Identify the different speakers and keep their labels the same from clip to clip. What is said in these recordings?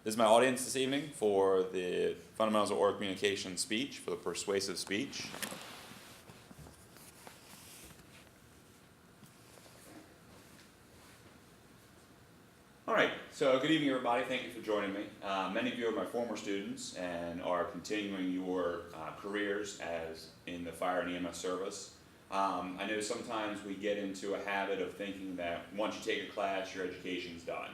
Speaker 1: This is my audience this evening for the Fundamentals of Oral Communication speech, for the persuasive speech. All right, so good evening, everybody. Thank you for joining me. Many of you are my former students and are continuing your careers as in the fire and EMS service. I know sometimes we get into a habit of thinking that once you take a class, your education's done.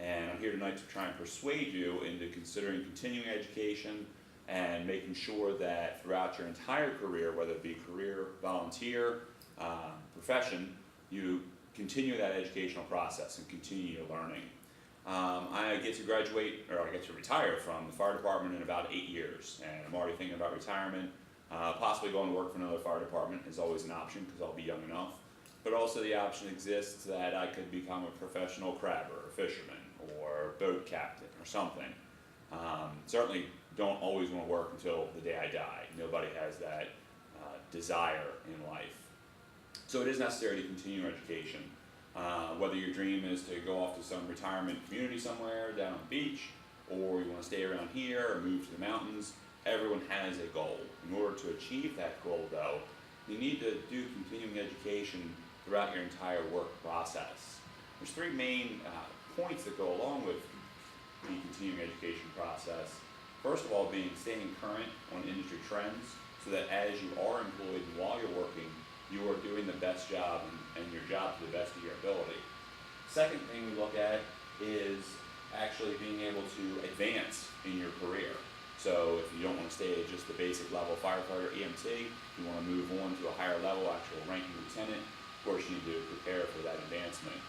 Speaker 1: And I'm here tonight to try and persuade you into considering continuing education and making sure that throughout your entire career, whether it be career, volunteer, profession, you continue that educational process and continue your learning. I get to graduate, or I get to retire from the fire department in about 8 years, and I'm already thinking about retirement. Possibly going to work for another fire department is always an option because I'll be young enough. But also the option exists that I could become a professional crabber, or fisherman, or boat captain, or something. Certainly don't always want to work until the day I die. Nobody has that desire in life. So it is necessary to continue education. Whether your dream is to go off to some retirement community somewhere down on the beach, or you want to stay around here or move to the mountains, everyone has a goal. In order to achieve that goal, though, you need to do continuing education throughout your entire work process. There's three main points that go along with the continuing education process. First of all, being staying current on industry trends, so that as you are employed and while you're working, you are doing the best job and your job to the best of your ability. Second thing we look at is actually being able to advance in your career. So if you don't want to stay at just the basic level firefighter EMT, you want to move on to a higher level, actual ranking lieutenant, of course you need to prepare for that advancement.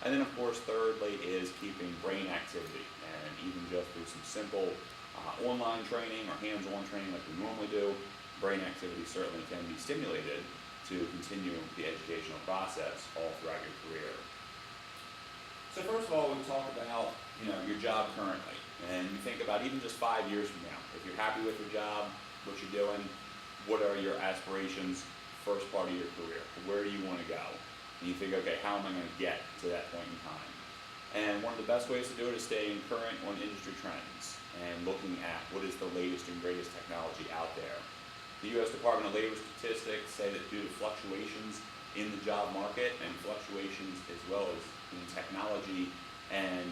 Speaker 1: And then of course thirdly is keeping brain activity, and even just through some simple online training or hands-on training like we normally do, brain activity certainly can be stimulated to continue the educational process all throughout your career. So first of all, we talk about your job currently, and you think about even just 5 years from now. If you're happy with your job, what you're doing, what are your aspirations, first part of your career? Where do you want to go? And you think, okay, how am I going to get to that point in time? And one of the best ways to do it is staying current on industry trends and looking at what is the latest and greatest technology out there. The U.S. Department of Labor statistics say that due to fluctuations in the job market and fluctuations as well as in technology and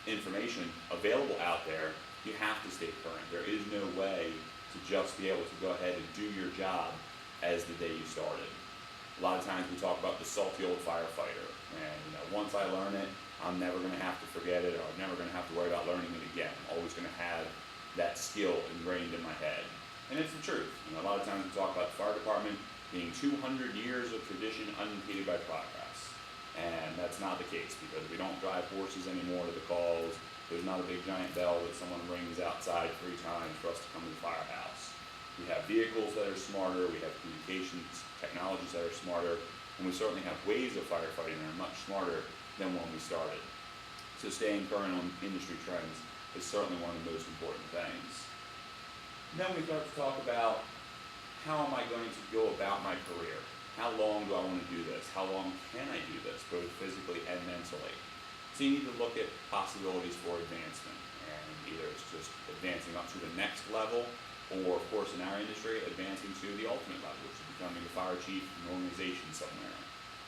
Speaker 1: information available out there, you have to stay current. There is no way to just be able to go ahead and do your job as the day you started. A lot of times we talk about the salty old firefighter, and once I learn it, I'm never going to have to forget it, or I'm never going to have to worry about learning it again. I'm always going to have that skill ingrained in my head. And it's the truth. A lot of times we talk about the fire department being 200 years of tradition unimpeded by progress. And that's not the case, because we don't drive horses anymore to the calls. There's not a big giant bell that someone rings outside 3 times for us to come to the firehouse. We have vehicles that are smarter, we have communications technologies that are smarter, and we certainly have ways of firefighting that are much smarter than when we started. So staying current on industry trends is certainly one of the most important things. Then we start to talk about, how am I going to go about my career? How long do I want to do this? How long can I do this, both physically and mentally? So you need to look at possibilities for advancement, and either it's just advancing up to the next level, or of course in our industry, advancing to the ultimate level, which is becoming a fire chief in an organization somewhere.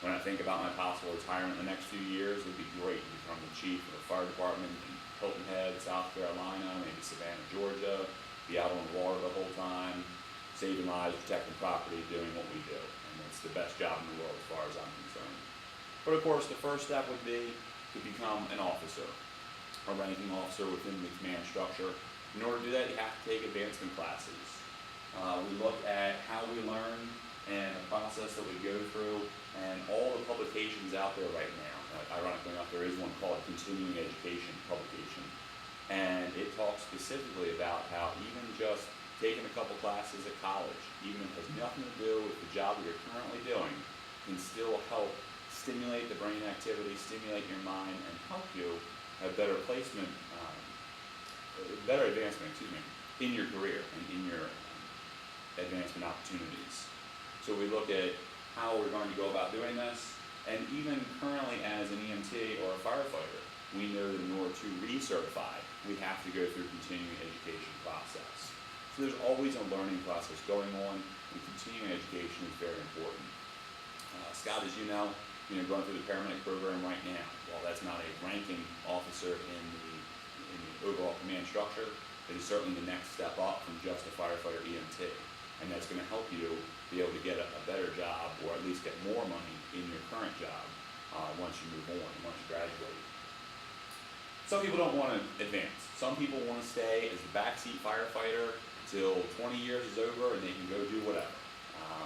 Speaker 1: When I think about my possible retirement in the next few years, it would be great to become the chief of a fire department in Hilton Head, South Carolina, maybe Savannah, Georgia, be out on the water the whole time, saving lives, protecting property, doing what we do. And it's the best job in the world as far as I'm concerned. But of course, the first step would be to become an officer, a ranking officer within the command structure. In order to do that, you have to take advancement classes. We look at how we learn and the process that we go through, and all the publications out there right now. Ironically enough, there is one called Continuing Education publication. And it talks specifically about how even just taking a couple classes at college, even if it has nothing to do with the job that you're currently doing, can still help stimulate the brain activity, stimulate your mind, and help you have better placement, better advancement, in your career and in your advancement opportunities. So we look at how we're going to go about doing this, and even currently as an EMT or a firefighter, we know that in order to recertify, we have to go through a continuing education process. So there's always a learning process going on, and continuing education is very important. Scott, as you know, going through the paramedic program right now. While that's not a ranking officer in the overall command structure, it is certainly the next step up from just a firefighter EMT. And that's going to help you be able to get a better job, or at least get more money in your current job once you move on, once you graduate. Some people don't want to advance. Some people want to stay as the backseat firefighter till 20 years is over and they can go do whatever.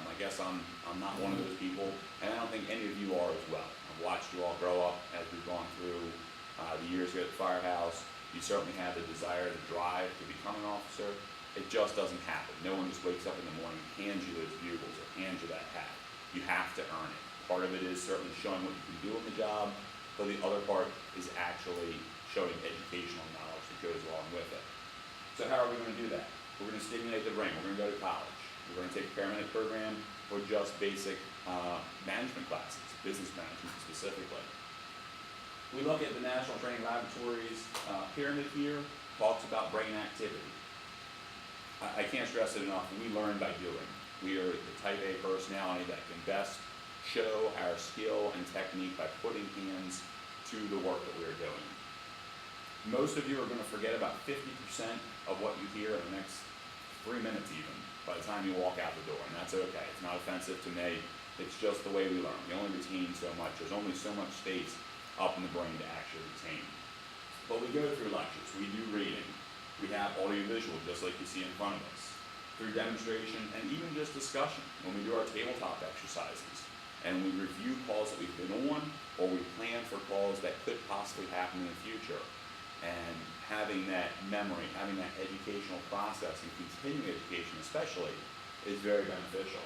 Speaker 1: I guess I'm not one of those people, and I don't think any of you are as well. I've watched you all grow up as we've gone through the years here at the firehouse. You certainly have the desire, the drive to become an officer. It just doesn't happen. No one just wakes up in the morning, hands you those bugles, or hands you that hat. You have to earn it. Part of it is certainly showing what you can do in the job, but the other part is actually showing educational knowledge that goes along with it. So how are we going to do that? We're going to stimulate the brain. We're going to go to college. We're going to take a paramedic program or just basic management classes, business management specifically. We look at the National Training Laboratories pyramid here, talks about brain activity. I can't stress it enough, we learn by doing. We are the type A personality that can best show our skill and technique by putting hands to the work that we're doing. Most of you are going to forget about 50% of what you hear in the next 3 minutes even, by the time you walk out the door, and that's okay. It's not offensive to me. It's just the way we learn. We only retain so much. There's only so much space up in the brain to actually retain. But we go through lectures. We do reading. We have audio-visual, just like you see in front of us. Through demonstration and even just discussion when we do our tabletop exercises. And we review calls that we've been on, or we plan for calls that could possibly happen in the future. And having that memory, having that educational process, and continuing education especially, is very beneficial.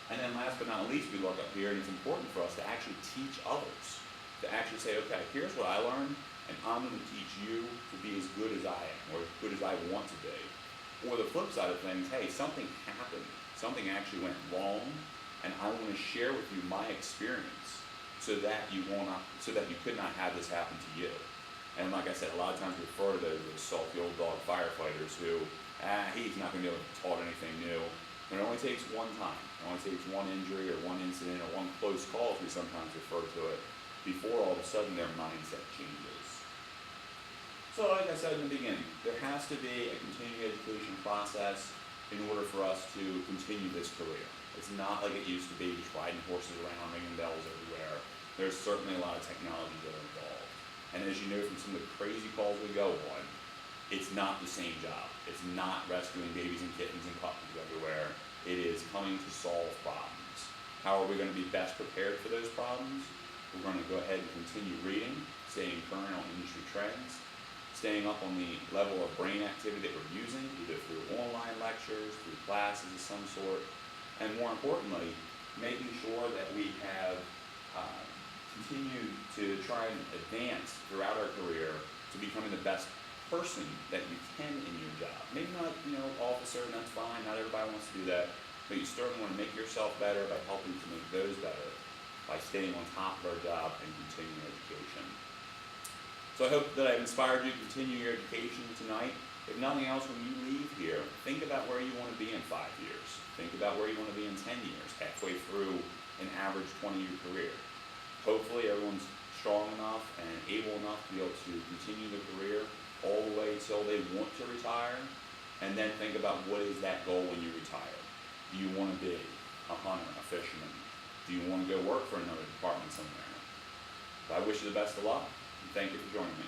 Speaker 1: And then last but not least, we look up here, and it's important for us to actually teach others. To actually say, okay, here's what I learned, and I'm going to teach you to be as good as I am, or as good as I want to be. Or the flip side of things, hey, something happened, something actually went wrong, and I want to share with you my experience so that you could not have this happen to you. And like I said, a lot of times we refer to those as salty old dog firefighters who, he's not going to be able to be taught anything new. But it only takes one time. It only takes one injury or one incident or one close call, as we sometimes refer to it, before all of a sudden their mindset changes. So like I said in the beginning, there has to be a continuing education process in order for us to continue this career. It's not like it used to be, just riding horses around, ringing bells everywhere. There's certainly a lot of technology that are involved. And as you know from some of the crazy calls we go on, it's not the same job. It's not rescuing babies and kittens and puppies everywhere. It is coming to solve problems. How are we going to be best prepared for those problems? We're going to go ahead and continue reading, staying current on industry trends, staying up on the level of brain activity that we're using, either through online lectures, through classes of some sort, and more importantly, making sure that we have continued to try and advance throughout our career to becoming the best person that you can in your job. Maybe not, officer, and that's fine, not everybody wants to do that, but you certainly want to make yourself better by helping to make those better, by staying on top of our job and continuing education. So I hope that I've inspired you to continue your education tonight. If nothing else, when you leave here, think about where you want to be in 5 years. Think about where you want to be in 10 years, halfway through an average 20-year career. Hopefully everyone's strong enough and able enough to be able to continue the career all the way until they want to retire, and then think about what is that goal when you retire. Do you want to be a hunter, a fisherman? Do you want to go work for another department somewhere? But I wish you the best of luck, and thank you for joining me.